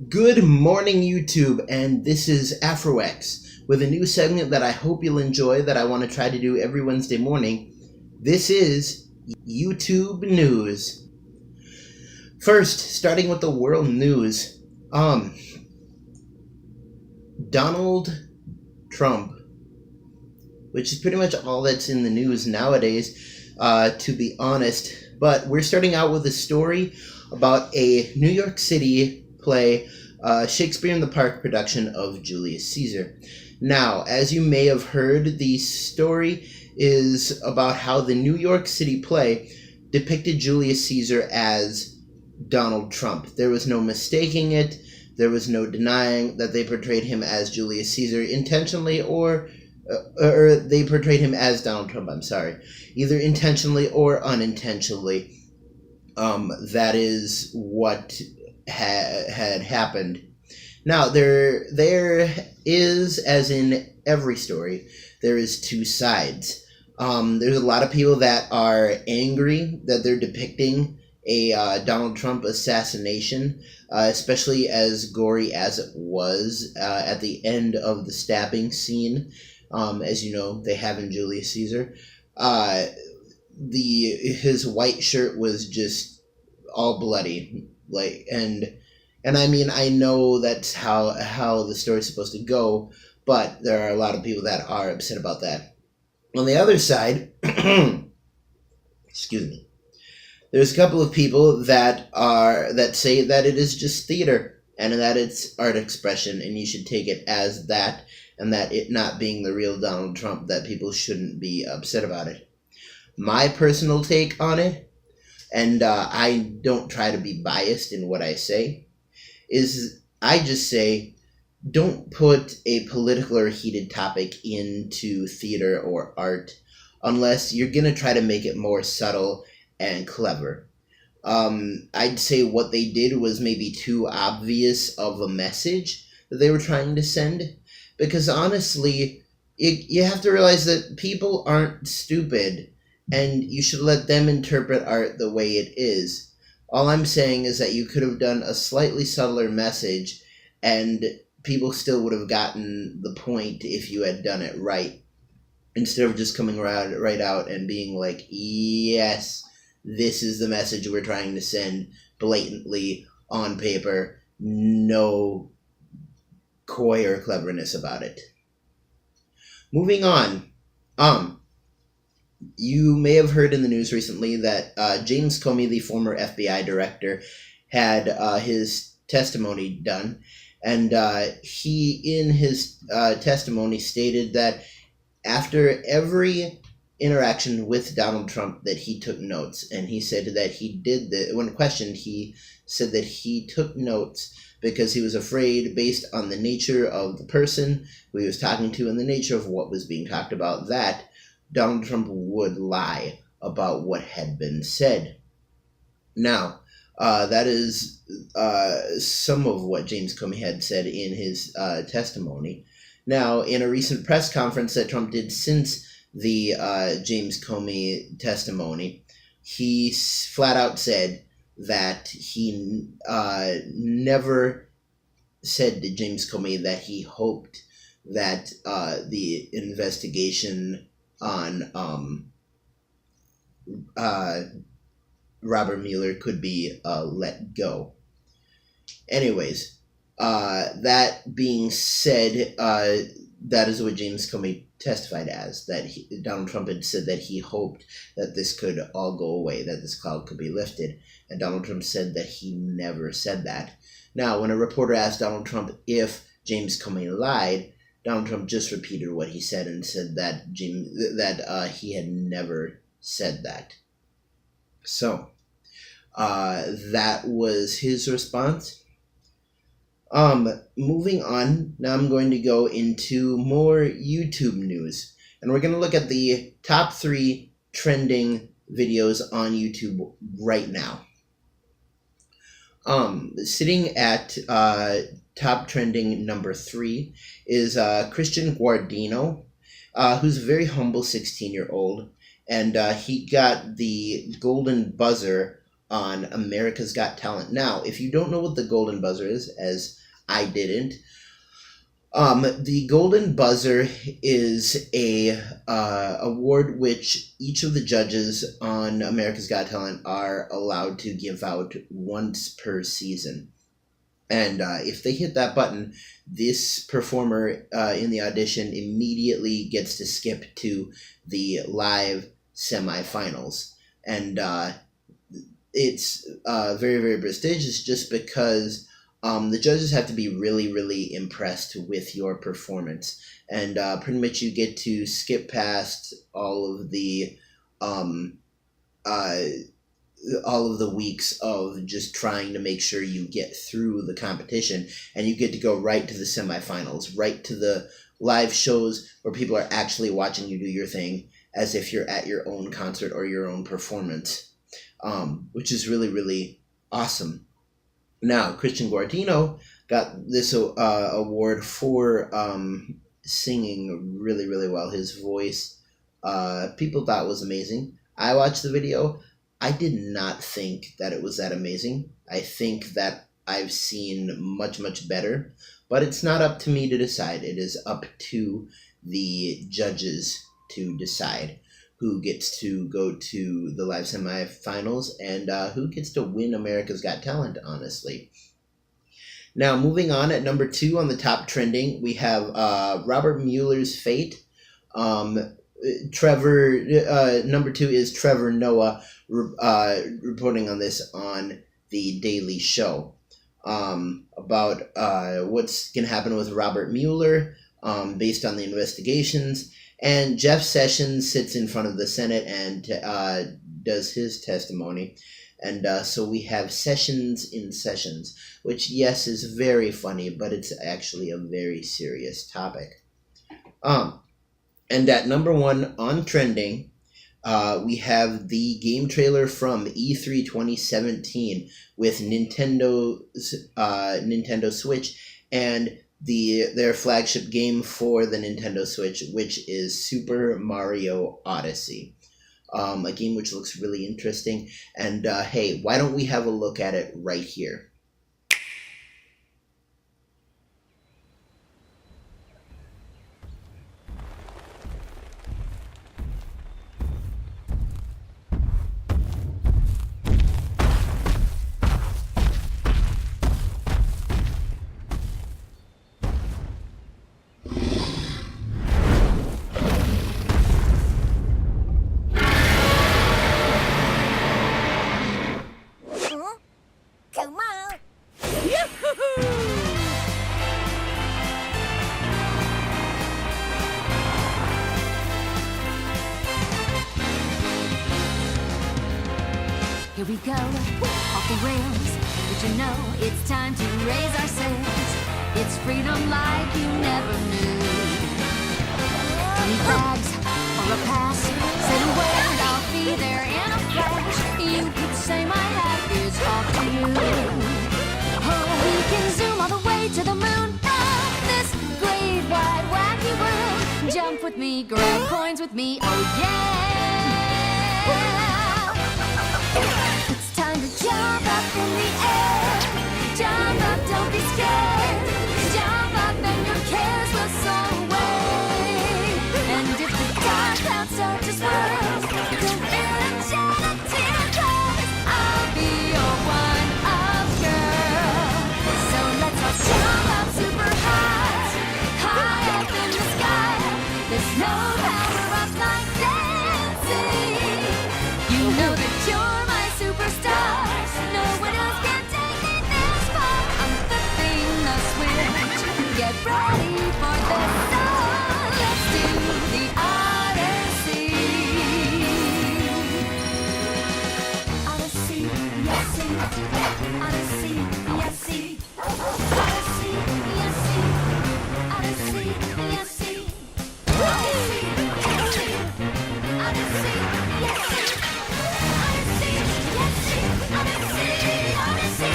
Good morning, YouTube, and this is Afro with a new segment that I hope you'll enjoy that I want to try to do every Wednesday morning. This is YouTube News. First, starting with the world news, Donald Trump, which is pretty much all that's in the news nowadays, to be honest. But we're starting out with a story about a New York City play, Shakespeare in the Park production of Julius Caesar. Now, as you may have heard, the story is about how the New York City play depicted Julius Caesar as Donald Trump. There was no mistaking it. There was no denying that they portrayed him as Julius Caesar intentionally or they portrayed him as Donald Trump, either intentionally or unintentionally. That is what had happened. Now, there is, as in every story, there is two sides. There's a lot of people that are angry that they're depicting a Donald Trump assassination, especially as gory as it was at the end of the stabbing scene. As you know, they have in Julius Caesar. His white shirt was just all bloody, and I mean, I know that's how the story's supposed to go, but there are a lot of people that are upset about that. On the other side, excuse me, there's a couple of people that say that it is just theater and that it's art expression, and you should take it as that, and that it not being the real Donald Trump, that people shouldn't be upset about it. My personal take on it, and I don't try to be biased in what I say, is I just say don't put a political or heated topic into theater or art unless you're going to try to make it more subtle and clever. I'd say what they did was maybe too obvious of a message that they were trying to send, because honestly, you have to realize that people aren't stupid, and you should let them interpret art the way it is. All I'm saying is that you could have done a slightly subtler message, and people still would have gotten the point if you had done it right, instead of just coming right out and being like, yes, this is the message we're trying to send blatantly on paper, no coy or cleverness about it. Moving on, you may have heard in the news recently that James Comey, the former FBI director, had his testimony done, and he, in his testimony, stated that after every interaction with Donald Trump that he took notes, and he said that he did that. When questioned, he said that he took notes because he was afraid, based on the nature of the person who he was talking to and the nature of what was being talked about, that Donald Trump would lie about what had been said. Now, that is some of what James Comey had said in his testimony. Now, in a recent press conference that Trump did since the James Comey testimony, he flat out said that he never said to James Comey that he hoped that the investigation on Robert Mueller could be let go. Anyways, that being said, that is what James Comey testified as, that Donald Trump had said that he hoped that this could all go away, that this cloud could be lifted, and Donald Trump said that he never said that. Now, when a reporter asked Donald Trump if James Comey lied, Donald Trump just repeated what he said and said that he had never said that. So, that was his response. Moving on, now I'm going to go into more YouTube news, and we're going to look at the top 3 trending videos on YouTube right now. Sitting at top trending number 3 is Christian Guardino, who's a very humble 16-year-old, and he got the golden buzzer on America's Got Talent. Now, if you don't know what the Golden Buzzer is, as I didn't, the Golden Buzzer is a award which each of the judges on America's Got Talent are allowed to give out once per season. And if they hit that button, this performer in the audition immediately gets to skip to the live semifinals. And it's very, very prestigious just because the judges have to be really, really impressed with your performance. And pretty much you get to skip past all of the weeks of just trying to make sure you get through the competition, and you get to go right to the semifinals, right to the live shows where people are actually watching you do your thing as if you're at your own concert or your own performance, which is really, really awesome. Now, Christian Guardino got this award for singing really, really well. His voice, people thought was amazing. I watched the video. I did not think that it was that amazing. I think that I've seen much, much better, but it's not up to me to decide. It is up to the judges to decide who gets to go to the live semifinals and who gets to win America's Got Talent, honestly. Now, moving on at number 2 on the top trending, we have Robert Mueller's Fate. Number 2 is Trevor Noah reporting on this on The Daily Show about what's going to happen with Robert Mueller based on the investigations. And Jeff Sessions sits in front of the Senate and does his testimony. And so we have Sessions in Sessions, which, yes, is very funny, but it's actually a very serious topic. And at number 1 on trending, we have the game trailer from E3 2017 with Nintendo Switch and their flagship game for the Nintendo Switch, which is Super Mario Odyssey. A game which looks really interesting. And hey, why don't we have a look at it right here? Here we go, off the rails. But you know it's time to raise our sails. It's freedom like you never knew. 20 flags or a pass. Say the word, I'll be there in a flash. You could say my hat is off to you. Oh, we can zoom all the way to the moon. Oh, this great wide wacky world. Jump with me, grab coins with me, oh yeah. It's time to jump up in the air. Jump up, don't be scared. Jump up and your cares will soar away. And if the dark clouds start to swirl, don't let a shed a tear, 'cause I'll be your one-up girl. So let's all jump up super high, high up in the sky. There's no power up like dancing. You know that you're my superstar. No one else can take me this far. I'm flipping the switch. Get ready for this song. Let's do the Odyssey. Odyssey, yes, see. Odyssey, yes, see. Odyssey, yes, see. Odyssey, yes, see. Odyssey, yes, see. Odyssey, yes, see.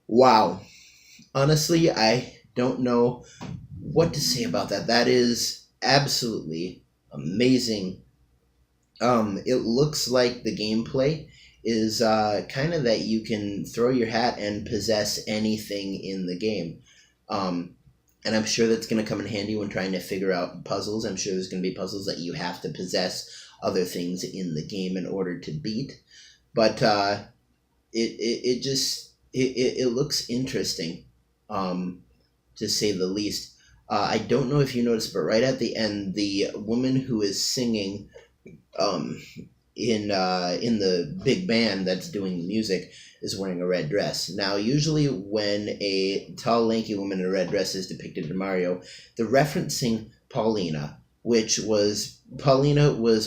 Wow. Honestly, I don't know what to say about that. That is absolutely amazing. It looks like the gameplay is kind of that you can throw your hat and possess anything in the game. Um, and I'm sure that's going to come in handy when trying to figure out puzzles. I'm sure there's going to be puzzles that you have to possess other things in the game in order to beat. But it just it looks interesting, to say the least. I don't know if you noticed, but right at the end, the woman who is singing, um, in the big band that's doing the music, is wearing a red dress. Now, usually when a tall, lanky woman in a red dress is depicted in Mario, they're referencing Paulina was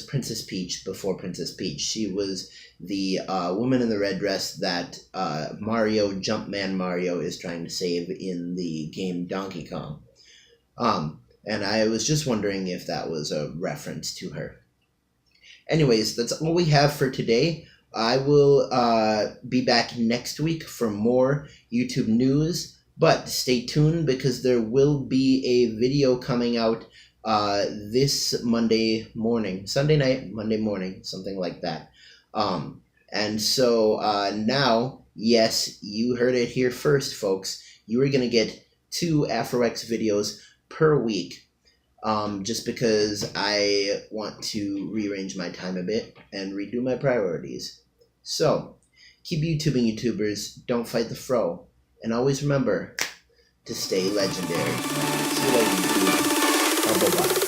Princess Peach before Princess Peach. She was the woman in the red dress that Jumpman Mario, is trying to save in the game Donkey Kong. And I was just wondering if that was a reference to her. Anyways, that's all we have for today. I will be back next week for more YouTube news, but stay tuned because there will be a video coming out this Monday morning, Sunday night, Monday morning, something like that. And so now, yes, you heard it here first, folks. You are going to get 2 AfroX videos per week. Just because I want to rearrange my time a bit and redo my priorities. So, keep YouTubing, YouTubers. Don't fight the fro. And always remember to stay legendary. See you later, YouTube. Bye-bye.